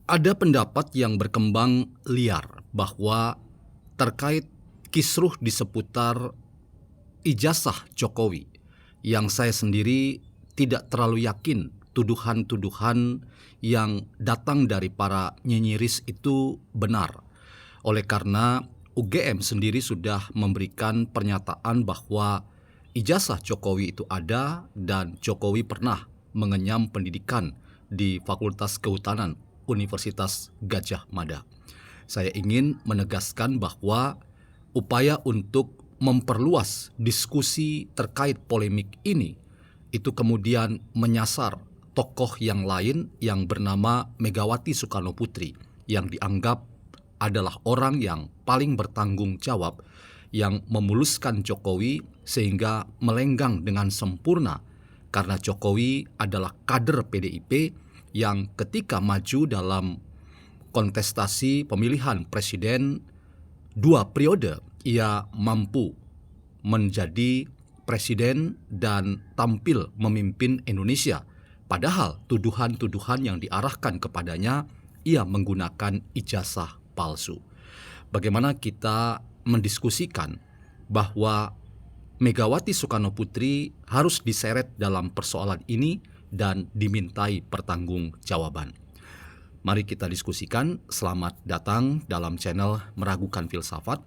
Ada pendapat yang berkembang liar bahwa terkait kisruh di seputar ijazah Jokowi, yang saya sendiri tidak terlalu yakin tuduhan-tuduhan yang datang dari para nyinyiris itu benar. Oleh karena UGM sendiri sudah memberikan pernyataan bahwa ijazah Jokowi itu ada dan Jokowi pernah mengenyam pendidikan di Fakultas Kehutanan Universitas Gadjah Mada. Saya ingin menegaskan bahwa upaya untuk memperluas diskusi terkait polemik ini itu kemudian menyasar tokoh yang lain yang bernama Megawati Soekarnoputri yang dianggap adalah orang yang paling bertanggung jawab yang memuluskan Jokowi sehingga melenggang dengan sempurna karena Jokowi adalah kader PDIP yang ketika maju dalam kontestasi pemilihan presiden 2 periode ia mampu menjadi presiden dan tampil memimpin Indonesia. Padahal tuduhan-tuduhan yang diarahkan kepadanya ia menggunakan ijazah palsu. Bagaimana kita mendiskusikan bahwa Megawati Soekarnoputri harus diseret dalam persoalan ini dan dimintai pertanggungjawaban. Mari kita diskusikan. Selamat datang dalam channel Meragukan Filsafat,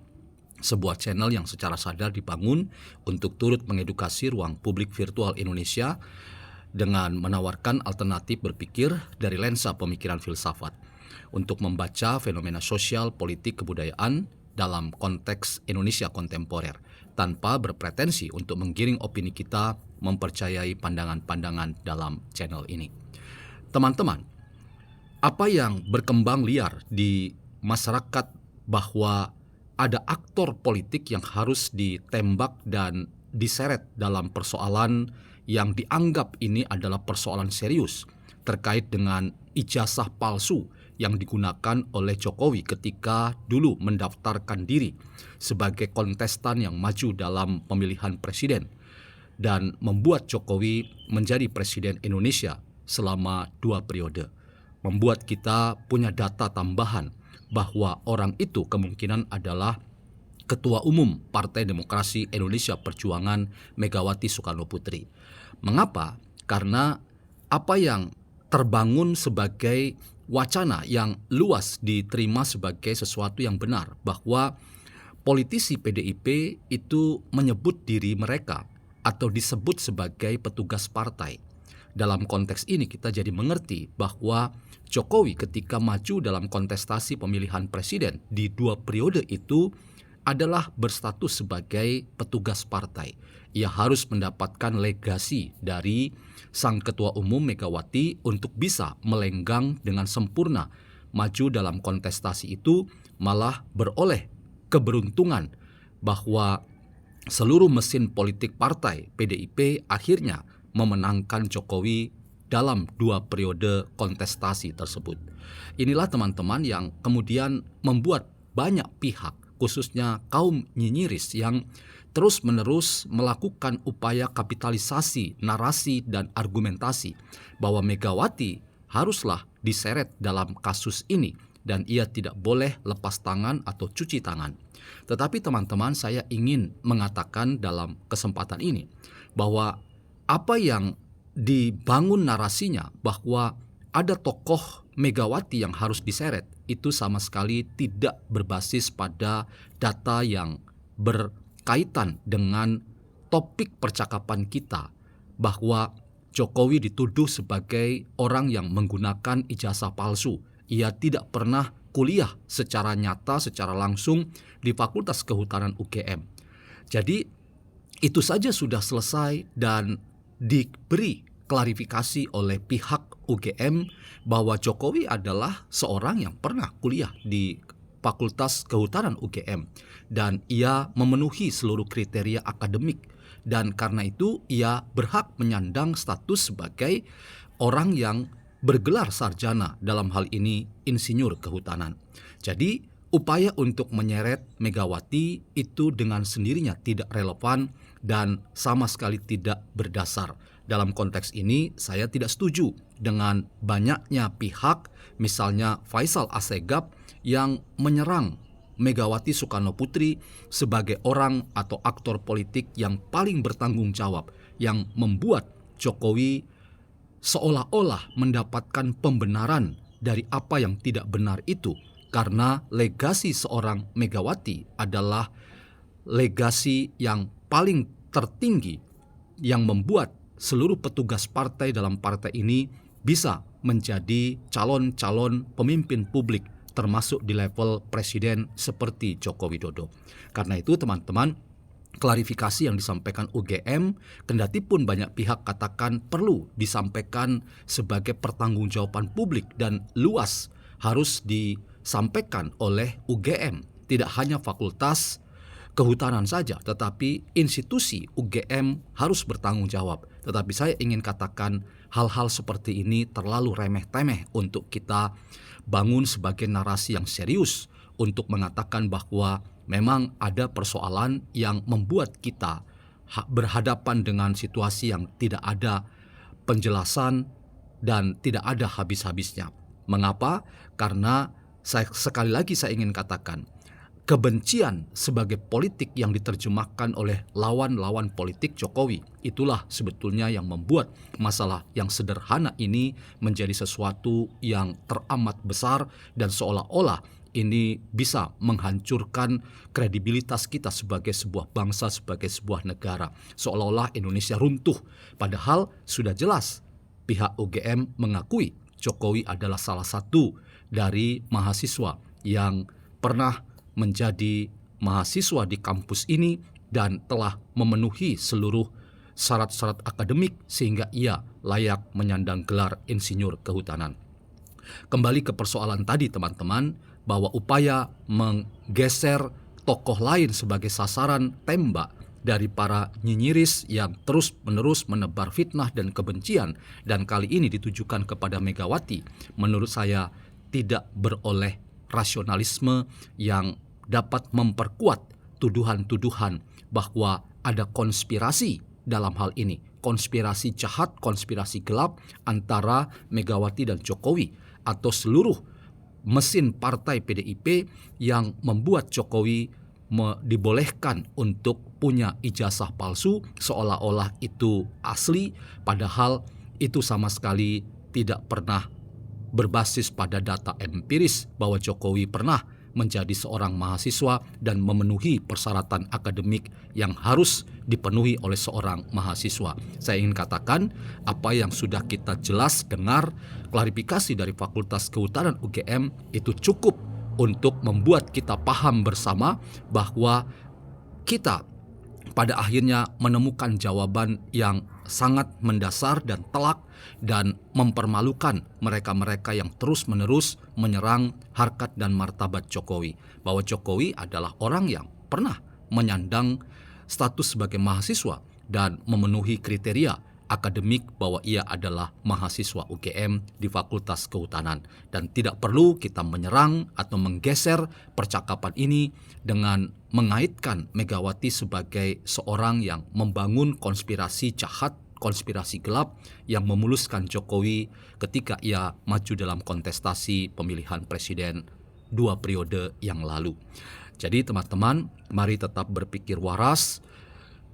sebuah channel yang secara sadar dibangun untuk turut mengedukasi ruang publik virtual Indonesia dengan menawarkan alternatif berpikir dari lensa pemikiran filsafat untuk membaca fenomena sosial, politik, kebudayaan dalam konteks Indonesia kontemporer tanpa berpretensi untuk menggiring opini kita mempercayai pandangan-pandangan dalam channel ini. Teman-teman, apa yang berkembang liar di masyarakat bahwa ada aktor politik yang harus ditembak dan diseret dalam persoalan yang dianggap ini adalah persoalan serius terkait dengan ijazah palsu yang digunakan oleh Jokowi ketika dulu mendaftarkan diri sebagai kontestan yang maju dalam pemilihan presiden dan membuat Jokowi menjadi presiden Indonesia selama 2 periode. Membuat kita punya data tambahan bahwa orang itu kemungkinan adalah Ketua Umum Partai Demokrasi Indonesia Perjuangan Megawati Soekarnoputri. Mengapa? Karena apa yang terbangun sebagai wacana yang luas diterima sebagai sesuatu yang benar bahwa politisi PDIP itu menyebut diri mereka atau disebut sebagai petugas partai. Dalam konteks ini kita jadi mengerti bahwa Jokowi ketika maju dalam kontestasi pemilihan presiden di 2 periode itu adalah berstatus sebagai petugas partai. Ia harus mendapatkan legasi dari sang ketua umum Megawati untuk bisa melenggang dengan sempurna maju dalam kontestasi itu, malah beroleh keberuntungan bahwa seluruh mesin politik partai PDIP akhirnya memenangkan Jokowi dalam 2 periode kontestasi tersebut. Inilah teman-teman yang kemudian membuat banyak pihak, khususnya kaum nyinyiris yang terus-menerus melakukan upaya kapitalisasi, narasi, dan argumentasi bahwa Megawati haruslah diseret dalam kasus ini dan ia tidak boleh lepas tangan atau cuci tangan. Tetapi teman-teman, saya ingin mengatakan dalam kesempatan ini bahwa apa yang dibangun narasinya bahwa ada tokoh Megawati yang harus diseret itu sama sekali tidak berbasis pada data yang berkaitan dengan topik percakapan kita bahwa Jokowi dituduh sebagai orang yang menggunakan ijazah palsu. Ia tidak pernah kuliah secara nyata, secara langsung di Fakultas Kehutanan UGM. Jadi itu saja sudah selesai dan diberi klarifikasi oleh pihak UGM bahwa Jokowi adalah seorang yang pernah kuliah di Fakultas Kehutanan UGM dan ia memenuhi seluruh kriteria akademik dan karena itu ia berhak menyandang status sebagai orang yang bergelar sarjana, dalam hal ini insinyur kehutanan. Jadi upaya untuk menyeret Megawati itu dengan sendirinya tidak relevan dan sama sekali tidak berdasar. dalam konteks ini saya tidak setuju dengan banyaknya pihak, misalnya Faisal Assegaf yang menyerang Megawati Soekarno Putri sebagai orang atau aktor politik yang paling bertanggung jawab, yang membuat Jokowi seolah-olah mendapatkan pembenaran dari apa yang tidak benar itu, karena legasi seorang Megawati adalah legasi yang paling tertinggi yang membuat seluruh petugas partai dalam partai ini bisa menjadi calon-calon pemimpin publik termasuk di level presiden seperti Joko Widodo. Karena itu teman-teman, klarifikasi yang disampaikan UGM, kendati pun banyak pihak katakan perlu disampaikan sebagai pertanggungjawaban publik dan luas, harus disampaikan oleh UGM. Tidak hanya Fakultas Kehutanan saja, tetapi institusi UGM harus bertanggung jawab. Tetapi saya ingin katakan hal-hal seperti ini terlalu remeh-temeh untuk kita bangun sebagai narasi yang serius untuk mengatakan bahwa memang ada persoalan yang membuat kita berhadapan dengan situasi yang tidak ada penjelasan dan tidak ada habis-habisnya. Mengapa? Karena sekali lagi saya ingin katakan, kebencian sebagai politik yang diterjemahkan oleh lawan-lawan politik Jokowi, itulah sebetulnya yang membuat masalah yang sederhana ini menjadi sesuatu yang teramat besar dan seolah-olah ini bisa menghancurkan kredibilitas kita sebagai sebuah bangsa, sebagai sebuah negara. Seolah-olah Indonesia runtuh, padahal sudah jelas pihak UGM mengakui Jokowi adalah salah satu dari mahasiswa yang pernah menjadi mahasiswa di kampus ini dan telah memenuhi seluruh syarat-syarat akademik sehingga ia layak menyandang gelar insinyur kehutanan. Kembali ke persoalan tadi teman-teman, bahwa upaya menggeser tokoh lain sebagai sasaran tembak dari para nyinyiris yang terus-menerus menebar fitnah dan kebencian dan kali ini ditujukan kepada Megawati, menurut saya tidak beroleh rasionalisme yang dapat memperkuat tuduhan-tuduhan bahwa ada konspirasi dalam hal ini, konspirasi jahat, konspirasi gelap antara Megawati dan Jokowi atau seluruh mesin partai PDIP yang membuat Jokowi dibolehkan untuk punya ijazah palsu seolah-olah itu asli, padahal itu sama sekali tidak pernah berbasis pada data empiris bahwa Jokowi pernah menjadi seorang mahasiswa dan memenuhi persyaratan akademik yang harus dipenuhi oleh seorang mahasiswa. Saya ingin katakan apa yang sudah kita jelas dengar klarifikasi dari Fakultas Kehutanan UGM itu cukup untuk membuat kita paham bersama bahwa kita pada akhirnya menemukan jawaban yang sangat mendasar dan telak dan mempermalukan mereka-mereka yang terus-menerus menyerang harkat dan martabat Jokowi. Bahwa Jokowi adalah orang yang pernah menyandang status sebagai mahasiswa dan memenuhi kriteria akademik bahwa ia adalah mahasiswa UGM di Fakultas Kehutanan. Dan tidak perlu kita menyerang atau menggeser percakapan ini dengan mengaitkan Megawati sebagai seorang yang membangun konspirasi jahat, konspirasi gelap yang memuluskan Jokowi ketika ia maju dalam kontestasi pemilihan presiden 2 periode yang lalu. Jadi teman-teman, mari tetap berpikir waras,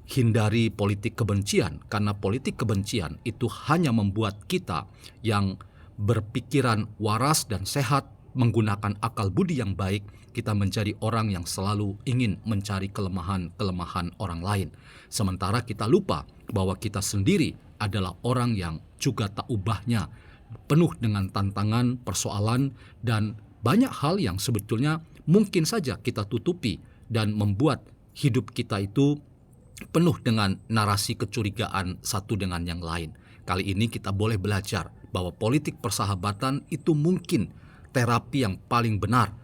hindari politik kebencian, karena politik kebencian itu hanya membuat kita yang berpikiran waras dan sehat, menggunakan akal budi yang baik, kita menjadi orang yang selalu ingin mencari kelemahan-kelemahan orang lain. Sementara kita lupa bahwa kita sendiri adalah orang yang juga tak ubahnya, penuh dengan tantangan, persoalan, dan banyak hal yang sebetulnya mungkin saja kita tutupi dan membuat hidup kita itu penuh dengan narasi kecurigaan satu dengan yang lain. Kali ini kita boleh belajar bahwa politik persahabatan itu mungkin terapi yang paling benar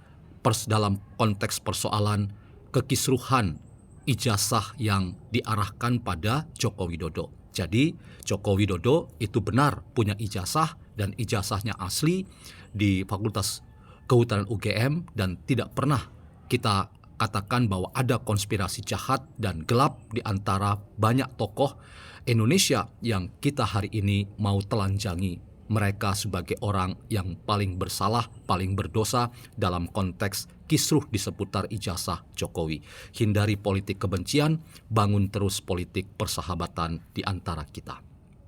dalam konteks persoalan kekisruhan ijazah yang diarahkan pada Joko Widodo. Jadi Joko Widodo itu benar punya ijazah dan ijazahnya asli di Fakultas Kehutanan UGM dan tidak pernah kita katakan bahwa ada konspirasi jahat dan gelap di antara banyak tokoh Indonesia yang kita hari ini mau telanjangi mereka sebagai orang yang paling bersalah, paling berdosa dalam konteks kisruh di seputar ijazah Jokowi. Hindari politik kebencian, bangun terus politik persahabatan di antara kita.